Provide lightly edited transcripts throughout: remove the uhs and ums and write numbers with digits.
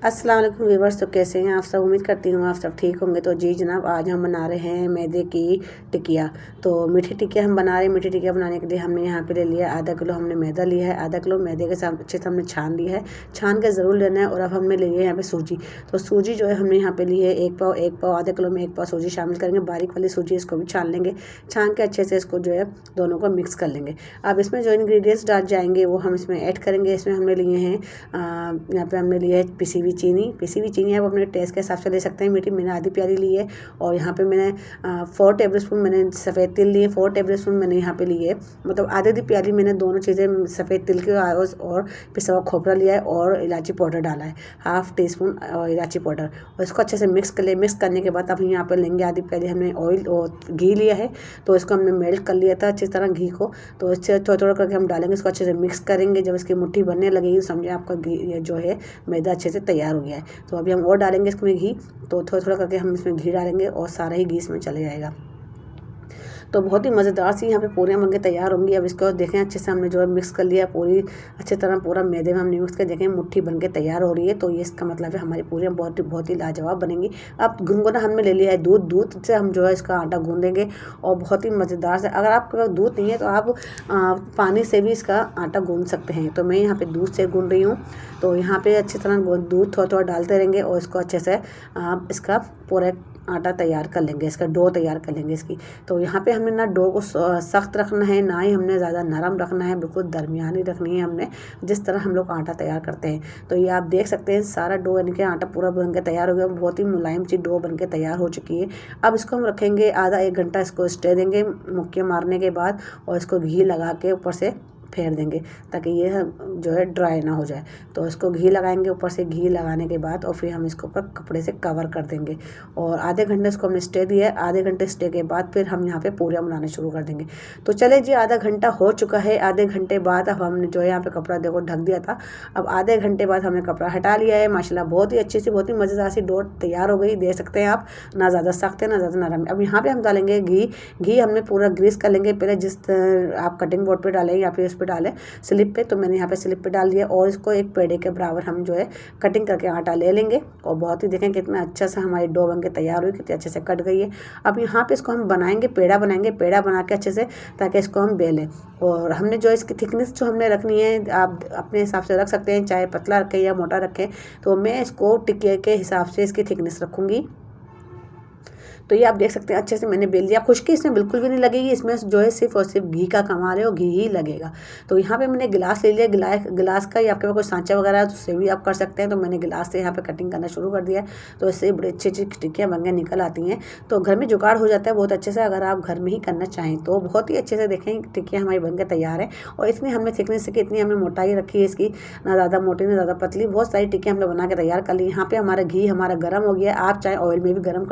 अस्सलाम वालेकुम व्यूवर्स। तो कैसे हैं आप सब? उम्मीद करती हूँ आप सब ठीक होंगे। तो जी जनाब, आज हम बना रहे हैं मैदे की टिकिया। तो मीठी टिकिया हम बना रहे हैं। मीठी टिकिया बनाने के लिए हमने यहाँ पे ले लिया आधा किलो हमने मैदा लिया है। आधा किलो मैदे के साथ अच्छे से हमने छान लिया है, छान के ज़रूर लेना है। और अब हमने ले लिया है यहाँ पे सूजी। तो सूजी जो है हमने यहाँ पे ली है एक पाव आधा किलो में 1 पाव सूजी शामिल करेंगे, बारीक वाली सूजी। इसको भी छान लेंगे, छान के अच्छे से इसको जो है दोनों को मिक्स कर लेंगे। अब इसमें जो इंग्रेडिएंट्स डाल जाएंगे वो हम इसमें ऐड करेंगे। इसमें हमने लिए हैं यहाँ पे हमने लिया है पिसी हुई चीनी आप अपने टेस्ट के हिसाब से ले सकते हैं। मीठी मैंने आधी प्याली ली है। और यहाँ पे मैंने 4 टेबल स्पून मैंने सफ़ेद तिल लिए, 4 टेबल स्पून मैंने यहाँ पे लिए, मतलब आधी प्याली मैंने दोनों चीज़ें सफ़ेद तिल के और पिसा हुआ खोपरा लिया है और इलायची पाउडर डाला है, हाफ टी स्पून इलायची पाउडर। और इसको अच्छे से मिक्स कर ले। मिक्स करने के बाद अब यहाँ पर लेंगे आधी प्याली हमने ऑयल और घी लिया है। तो इसको हमने मेल्ट कर लिया था अच्छी तरह घी को। तो इससे थोड़ा थोड़ा करके हम डालेंगे, इसको अच्छे से मिक्स करेंगे। जब इसकी मुट्ठी बनने लगेगी समझे आपका घी जो है मैदा अच्छे से तैयार हो गया है। तो अभी हम और डालेंगे इसमें घी। तो थोड़ा थोड़ा करके हम इसमें घी डालेंगे और सारा ही घी इसमें चले जाएगा। तो बहुत ही मज़ेदार सी यहाँ पे पूरियाँ बन के तैयार होंगी। अब इसको देखें अच्छे से हमने जो है मिक्स कर लिया पूरी अच्छी तरह, पूरा मैदे में हमने मिक्स कर देखें मुट्ठी बन के तैयार हो रही है। तो ये इसका मतलब है हमारी पूरियाँ बहुत ही लाजवाब बनेंगी। अब गुनगुना हमने ले लिया है दूध से हम जो है इसका आटा गूँधेंगे और बहुत ही मज़ेदार से। अगर आपके पास दूध नहीं है तो आप पानी से भी इसका आटा गूँध सकते हैं। तो मैं यहाँ पर दूध से गूँध रही हूँ। तो यहाँ पर अच्छी तरह दूध थोड़ा थोड़ा डालते रहेंगे और इसको अच्छे से इसका पूरा आटा तैयार कर लेंगे, इसका डो तैयार कर लेंगे इसकी। तो यहाँ पे हमने ना डो को सख्त रखना है, ना ही हमने ज़्यादा नरम रखना है, बिल्कुल दरमियानी रखनी है हमने, जिस तरह हम लोग आटा तैयार करते हैं। तो ये आप देख सकते हैं सारा डो यानी कि आटा पूरा बन के तैयार हो गया, बहुत ही मुलायम सी डो बन के तैयार हो चुकी है। अब इसको हम रखेंगे आधा 1 घंटा, इसको स्टे देंगे मुक्के मारने के बाद। और इसको घी लगा के ऊपर से फेर देंगे ताकि ये जो है ड्राई ना हो जाए। तो इसको घी लगाएंगे ऊपर से, घी लगाने के बाद और फिर हम इसको ऊपर कपड़े से कवर कर देंगे। और आधे घंटे इसको हमने स्टे दिया है। आधे घंटे स्टे के बाद फिर हम यहाँ पे पूरियाँ बनाने शुरू कर देंगे। तो चले जी, आधा घंटा हो चुका है। आधे घंटे बाद अब हमने जो है यहाँ पे कपड़ा देखो ढक दिया था। अब आधे घंटे बाद हमने कपड़ा हटा लिया है। माशाल्लाह बहुत ही अच्छी सी, बहुत ही मज़ेदार सी डो तैयार हो गई, देख सकते हैं आप। ना ज़्यादा सख्त है ना ज़्यादा नरम है। अब यहाँ पे हम डालेंगे घी हमने पूरा ग्रीस कर लेंगे पहले, जिस आप कटिंग बोर्ड पर डालें या फिर इस पर डालें स्लिप पे। तो मैंने यहाँ पे स्लिप पे डाल दिया और इसको एक पेड़े के बराबर हम जो है कटिंग करके आटा ले लेंगे। और बहुत ही देखें कितना अच्छा सा हमारी डो बन के तैयार हुई, कितने अच्छे से कट गई है। अब यहाँ पे इसको हम बनाएंगे, पेड़ा बनाएंगे, पेड़ा बना के अच्छे से ताकि इसको हम बेलें। और हमने जो इसकी थिकनेस जो हमने रखनी है आप अपने हिसाब से रख सकते हैं, चाहे पतला रखें या मोटा रखें। तो मैं इसको टिकिया के हिसाब से इसकी थिकनेस रखूँगी। तो ये आप देख सकते हैं अच्छे से मैंने बेल दिया। खुश्की इसमें बिल्कुल भी नहीं लगेगी, इसमें जो है सिर्फ और सिर्फ घी का कमाल है और घी ही लगेगा। तो यहाँ पे मैंने गिलास ले लिया, गिलास का या आपके पास कोई सांचा वगैरह है तो उससे भी आप कर सकते हैं। तो मैंने गिलास से यहाँ पे कटिंग करना शुरू कर दिया है। तो इससे बड़ी अच्छी अच्छी टिक्कियाँ बन के निकल आती हैं। तो घर में जुगाड़ हो जाता है बहुत अच्छे से, अगर आप घर में ही करना चाहें तो। बहुत ही अच्छे से देखें टिक्कियाँ हमारी बन के तैयार है। और इतनी हमने थिकनेस की, इतनी हमने मोटाई रखी है इसकी, ना ज़्यादा मोटी ना ज़्यादा पतली। बहुत सारी टिक्कियाँ हमने बना के तैयार कर ली। यहाँ पे हमारा घी हमारा गर्म हो गया है, आप चाहे ऑयल में भी गर्म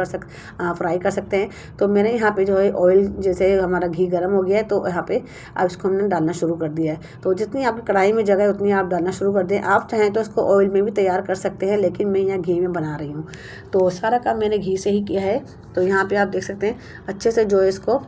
फ्राई कर सकते हैं। तो मैंने यहाँ पे जो है ऑयल, जैसे हमारा घी गर्म हो गया है तो यहाँ पे अब इसको हमने डालना शुरू कर दिया है। तो जितनी आपकी कढ़ाई में जगह है उतनी आप डालना शुरू कर दें। आप चाहें तो इसको ऑयल में भी तैयार कर सकते हैं, लेकिन मैं यहाँ घी में बना रही हूँ। तो सारा काम मैंने घी से ही किया है। तो यहाँ पे आप देख सकते हैं अच्छे से जो है इसको,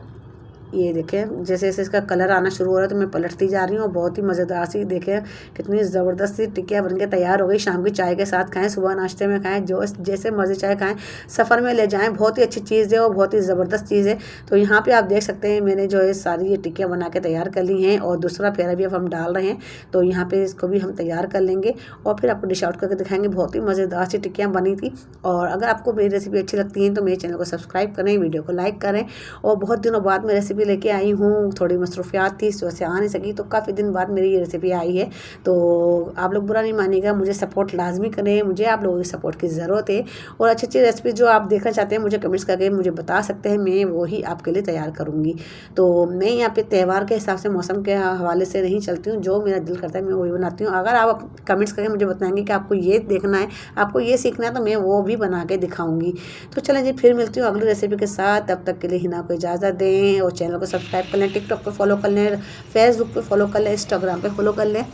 ये देखें जैसे जैसे इसका कलर आना शुरू हो रहा है तो मैं पलटती जा रही हूँ। और बहुत ही मज़ेदार सी देखें कितनी ज़बरदस्त सी टिक्कियाँ बनके तैयार हो गई। शाम की चाय के साथ खाएं, सुबह नाश्ते में खाएं, जो जैसे मर्ज़ी चाय खाएं, सफ़र में ले जाएं। बहुत ही अच्छी चीज़ है और बहुत ही ज़बरदस्त चीज़ है। तो यहाँ पे आप देख सकते हैं मैंने जो है सारी ये टिक्कियाँ बना के तैयार कर ली हैं। और दूसरा फेरा भी अब हम डाल रहे हैं। तो यहाँ पर इसको भी हम तैयार कर लेंगे और फिर आपको डिश आउट करके दिखाएंगे। बहुत ही मज़ेदार सी टिक्कियाँ बनी थी। और अगर आपको मेरी रेसिपी अच्छी लगती है तो मेरे चैनल को सब्सक्राइब करें, वीडियो को लाइक करें। और बहुत दिनों बाद मैं रेसिपी लेके आई हूँ, थोड़ी मसरूफियात थी इस वजह से आ नहीं सकी। तो काफ़ी दिन बाद मेरी ये रेसिपी आई है। तो आप लोग बुरा नहीं मानिएगा, मुझे सपोर्ट लाजमी करें, मुझे आप लोगों की सपोर्ट की ज़रूरत है। और अच्छी अच्छी रेसिपी जो आप देखना चाहते हैं मुझे कमेंट्स करके मुझे बता सकते हैं, मैं वही आपके लिए तैयार करूँगी। तो मैं यहाँ पे त्यौहार के हिसाब से, मौसम के हवाले से नहीं चलती हूँ, जो मेरा दिल करता है मैं वही बनाती हूँ। अगर आप कमेंट्स करके मुझे बताएंगे कि आपको ये देखना है, आपको ये सीखना है, तो मैं वो भी बना के दिखाऊँगी। तो चलें जी, फिर मिलती हूँ अगली रेसिपी के साथ। तब तक के लिए हिना को इजाज़त दें और चैनल को सब्सक्राइब कर लें, टिकटॉक पे फॉलो कर लें, फेसबुक पे फॉलो कर लें, इंस्टाग्राम पे फॉलो कर लें।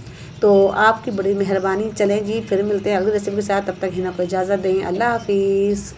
तो आपकी बड़ी मेहरबानी। चलें जी, फिर मिलते हैं अगली रेसिपी के साथ। तब तक हिना को इजाज़त दें। अल्लाह हाफिज़।